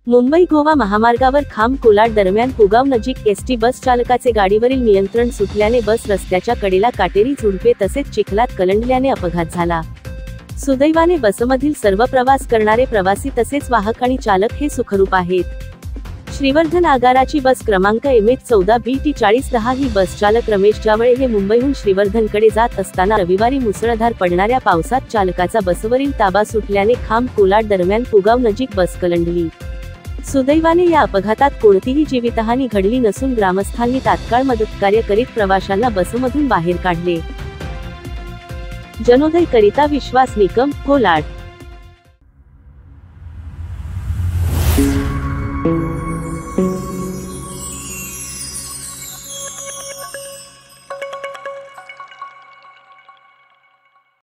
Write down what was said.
मुंबई गोवा महामार्गावर खांब कोलाड दरम्यान पुगाव नजीक एसटी बस चालकाचे गाडीवरील नियंत्रण सुटल्याने बस रस्त्याच्या कडेला काटेरी झुडपे तसेच चिखलात कलंडल्याने अपघात झाला। सुदैवाने बसमधील सर्व प्रवास करणारे प्रवासी तसेच वाहक आणि चालक हे सुखरूप आहेत। श्रीवर्धन आगाराची बस क्रमांक MH14BT4010 ही बस चालक रमेश जावळे हे मुंबईहून श्रीवर्धनकडे जात असताना रविवारी मुसळधार पडणाऱ्या पावसात चालकाचा बसवरील ताबा सुटल्याने खांब कोलाड दरम्यान पुगाव नजीक बस कलंडली। सुदैवाने या अपघातात कोणतीही जीवितहानी घडली नसून ग्रामस्थांनी तात्काळ मदतकार्य करीत प्रवाशांना बसमधून बाहेर काढले। जनोदय करिता विश्वास निकम, कोलाड।